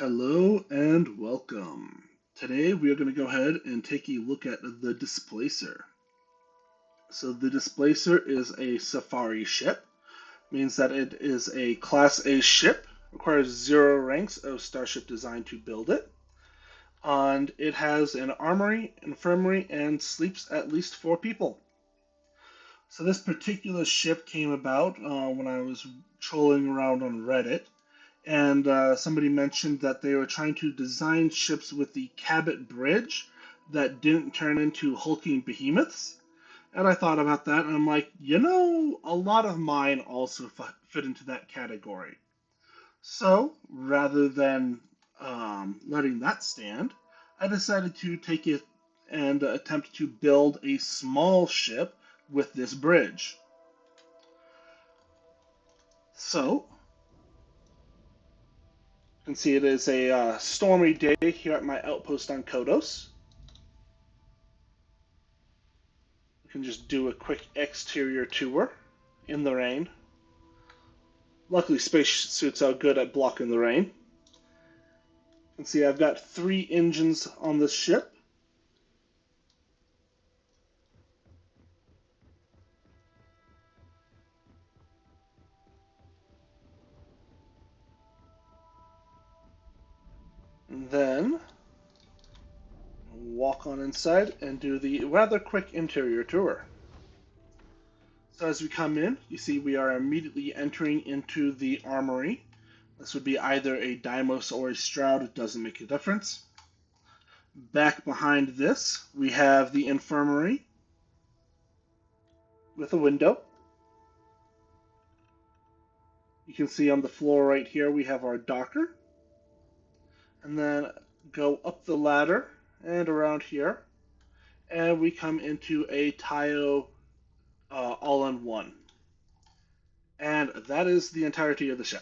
Hello and welcome. Today we are going to go ahead and take a look at the Displacer. So the Displacer is a safari ship, means that it is a Class A ship, requires 0 ranks of starship design to build it, and it has an armory, infirmary, and sleeps at least 4 people. So this particular ship came about when I was trolling around on Reddit, and somebody mentioned that they were trying to design ships with the Cabot Bridge that didn't turn into hulking behemoths. And I thought about that, and I'm like, a lot of mine also fit into that category. So rather than letting that stand, I decided to take it and attempt to build a small ship with this bridge. So you can see it is a stormy day here at my outpost on Kodos. We can just do a quick exterior tour in the rain. Luckily, spacesuits are good at blocking the rain. You can see I've got 3 engines on this ship. And then walk on inside and do the rather quick interior tour. So as we come in, you see we are immediately entering into the armory. This would be either a Deimos or a Stroud, it doesn't make a difference. Back behind this, we have the infirmary with a window. You can see on the floor right here we have our docker. And then go up the ladder and around here. And we come into a Taio all-in-one. And that is the entirety of the ship.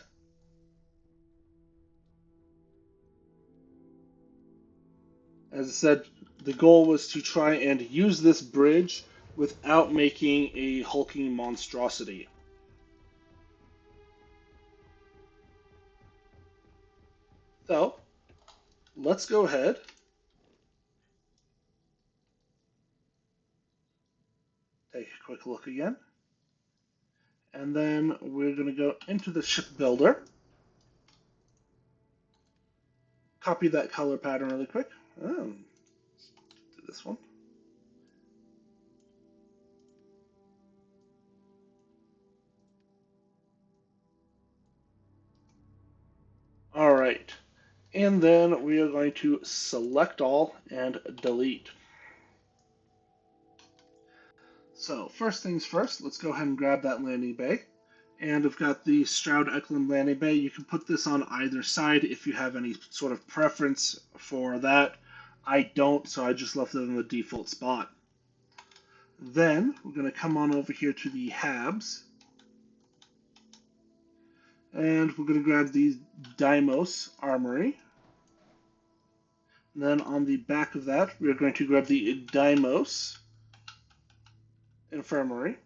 As I said, the goal was to try and use this bridge without making a hulking monstrosity. So, let's go ahead. Take a quick look again. And then we're going to go into the ship builder. Copy that color pattern really quick. Do this one. All right. And then we are going to select all and delete. So first things first, let's go ahead and grab that landing bay. And I've got the Stroud Eklund landing bay. You can put this on either side if you have any sort of preference for that. I don't, so I just left it in the default spot. Then we're going to come on over here to the Habs. And we're going to grab the Deimos armory. And then on the back of that, we're going to grab the Deimos infirmary.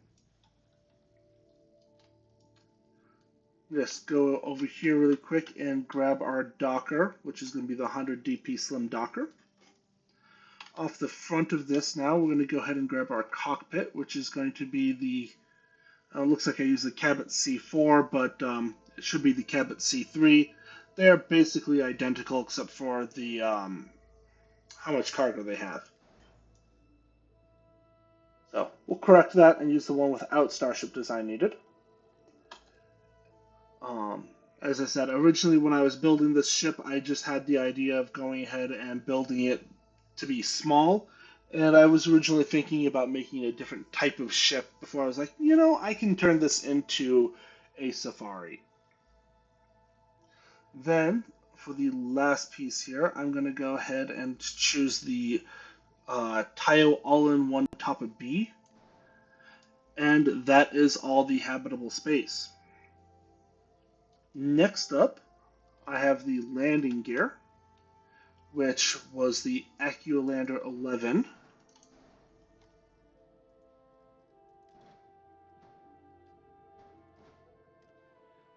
Just go over here really quick and grab our docker, which is going to be the 100 DP Slim docker. Off the front of this now, we're going to go ahead and grab our cockpit, which is going to be the, looks like I used the Cabot C4, but it should be the Cabot C3. They're basically identical except for the how much cargo they have. So we'll correct that and use the one without Starship design needed. As I said, originally when I was building this ship, I just had the idea of going ahead and building it to be small. And I was originally thinking about making a different type of ship before I was like, I can turn this into a safari. Then, for the last piece here, I'm going to go ahead and choose the Taio all-in-one top of B. And that is all the habitable space. Next up, I have the landing gear, which was the Acculander 11.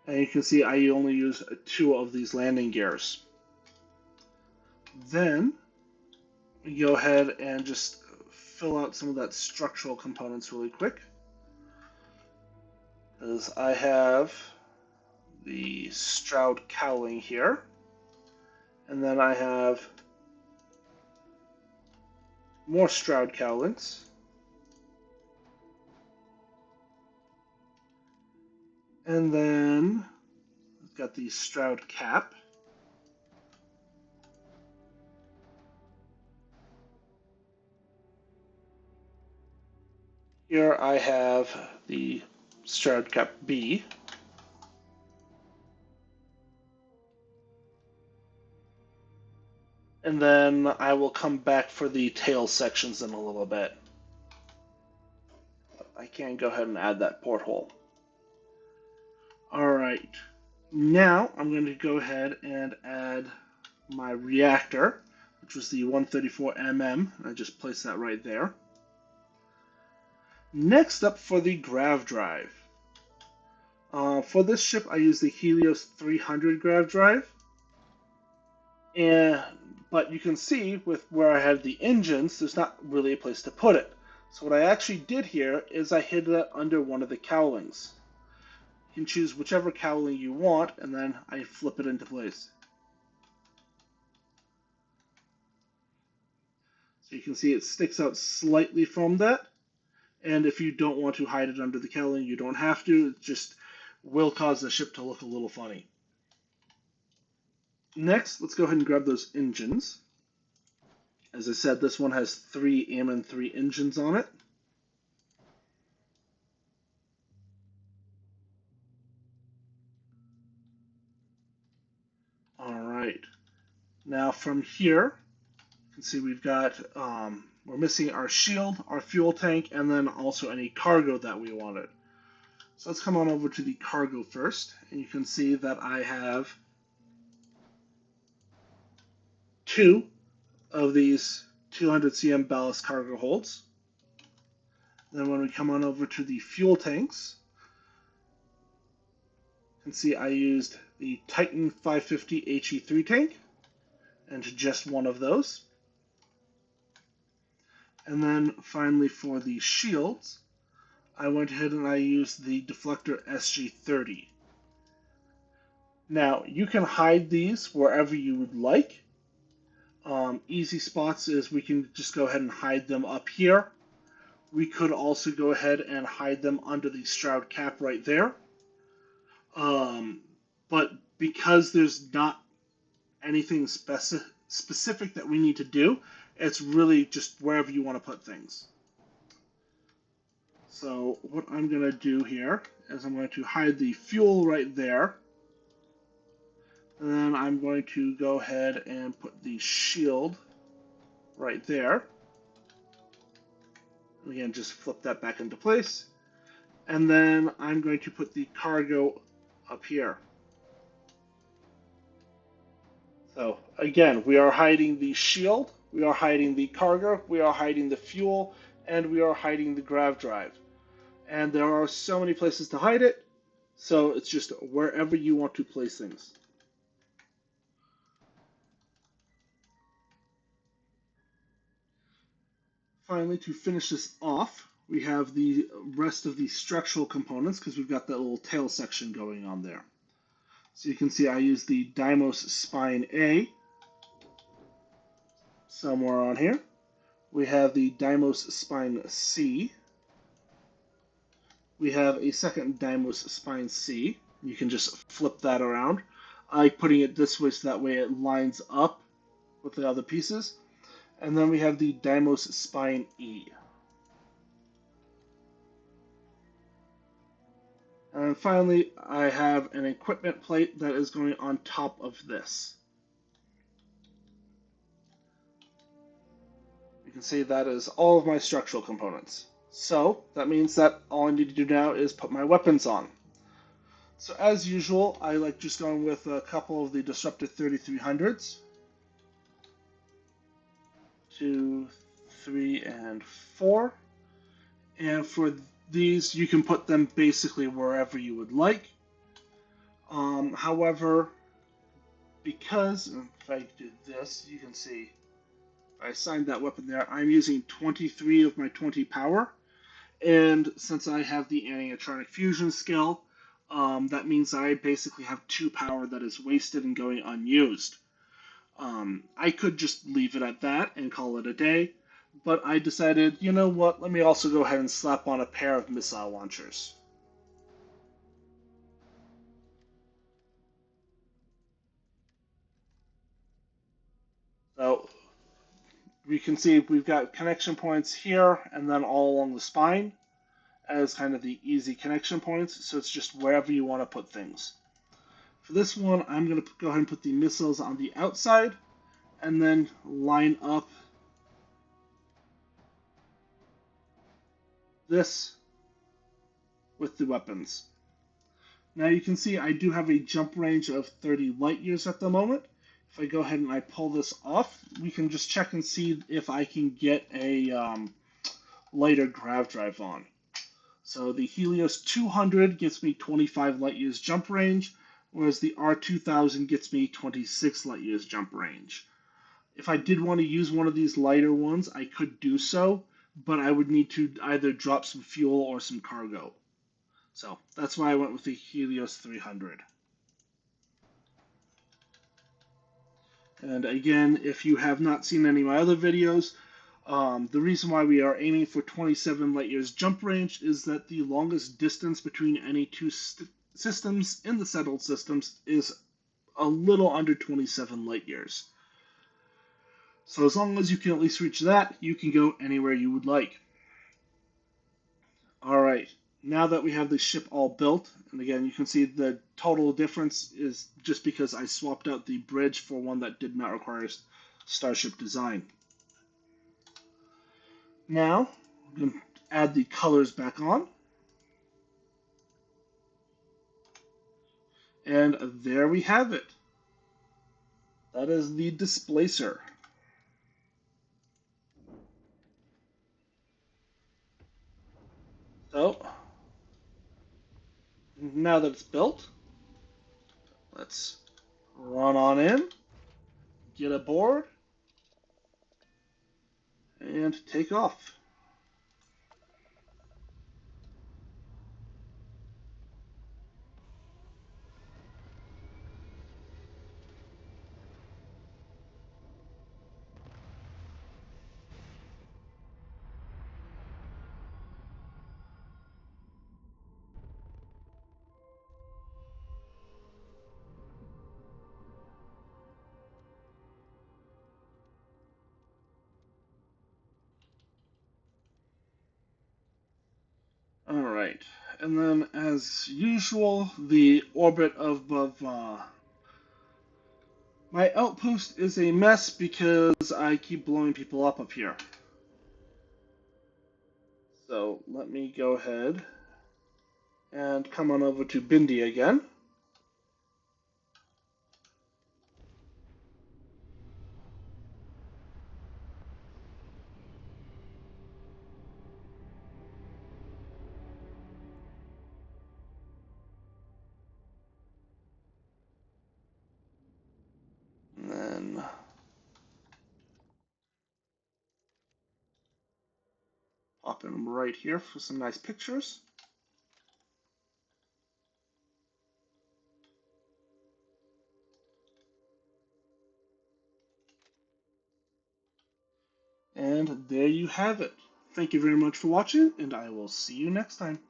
And you can see I only use 2 of these landing gears. Then we go ahead and just fill out some of that structural components really quick. As I have the Stroud cowling here, and then I have more Stroud cowlings. And then I've got the Stroud cap. Here I have the Stroud cap B. And then I will come back for the tail sections in a little bit. I can go ahead and add that porthole. Alright, now I'm going to go ahead and add my reactor, which was the 134mm. I just placed that right there. Next up for the grav drive. For this ship, I use the Helios 300 grav drive. But you can see with where I have the engines, there's not really a place to put it. So what I actually did here is I hid that under one of the cowlings. You can choose whichever cowling you want, and then I flip it into place. So you can see it sticks out slightly from that. And if you don't want to hide it under the cowling, you don't have to. It just will cause the ship to look a little funny. Next, let's go ahead and grab those engines. As I said, this one has 3 Ammon 3 engines on it. Alright, now from here, you can see we've got, we're missing our shield, our fuel tank, and then also any cargo that we wanted. So let's come on over to the cargo first, and you can see that I have 2 of these 200 cm ballast cargo holds. Then when we come on over to the fuel tanks, you can see I used the Titan 550 HE3 tank, and just one of those. And then finally for the shields, I went ahead and I used the deflector SG30. Now, you can hide these wherever you would like. Easy spots is we can just go ahead and hide them up here. We could also go ahead and hide them under the Stroud cap right there. But because there's not anything specific that we need to do, it's really just wherever you want to put things. So what I'm going to do here is I'm going to hide the fuel right there. And then I'm going to go ahead and put the shield right there. Again, just flip that back into place. And then I'm going to put the cargo up here. So again, we are hiding the shield, we are hiding the cargo, we are hiding the fuel, and we are hiding the grav drive. And there are so many places to hide it, so it's just wherever you want to place things. Finally, to finish this off, we have the rest of the structural components because we've got that little tail section going on there. So you can see I use the Deimos Spine A somewhere on here. We have the Deimos Spine C. We have a second Deimos Spine C. You can just flip that around. I like putting it this way so that way it lines up with the other pieces. And then we have the Deimos Spine E. And finally, I have an equipment plate that is going on top of this. You can see that is all of my structural components. So that means that all I need to do now is put my weapons on. So as usual, I like just going with a couple of the Disruptor 3300s. 2, 3, and 4. And for these, you can put them basically wherever you would like. However, because if I did this, you can see I assigned that weapon there. I'm using 23 of my 20 power, and since I have the animatronic fusion skill, that means that I basically have 2 power that is wasted and going unused. I could just leave it at that and call it a day, but I decided, you know what, let me also go ahead and slap on a pair of missile launchers. So we can see we've got connection points here and then all along the spine as kind of the easy connection points, so it's just wherever you want to put things. For this one, I'm going to go ahead and put the missiles on the outside and then line up this with the weapons. Now you can see I do have a jump range of 30 light years at the moment. If I go ahead and I pull this off, we can just check and see if I can get a lighter grav drive on. So the Helios 200 gets me 25 light years jump range, whereas the R2000 gets me 26 light years jump range. If I did want to use one of these lighter ones, I could do so, but I would need to either drop some fuel or some cargo. So that's why I went with the Helios 300. And again, if you have not seen any of my other videos, the reason why we are aiming for 27 light years jump range is that the longest distance between any two systems in the settled systems is a little under 27 light years. So as long as you can at least reach that, you can go anywhere you would like. Alright, now that we have the ship all built, and again you can see the total difference is just because I swapped out the bridge for one that did not require Starship design. Now, I'm going to add the colors back on. And there we have it. That is the Displacer. So, now that it's built, let's run on in, get aboard, and take off. Alright, and then as usual, the orbit above my outpost is a mess because I keep blowing people up here. So let me go ahead and come on over to Bindi again. And then pop in right here for some nice pictures. And there you have it. Thank you very much for watching, and I will see you next time.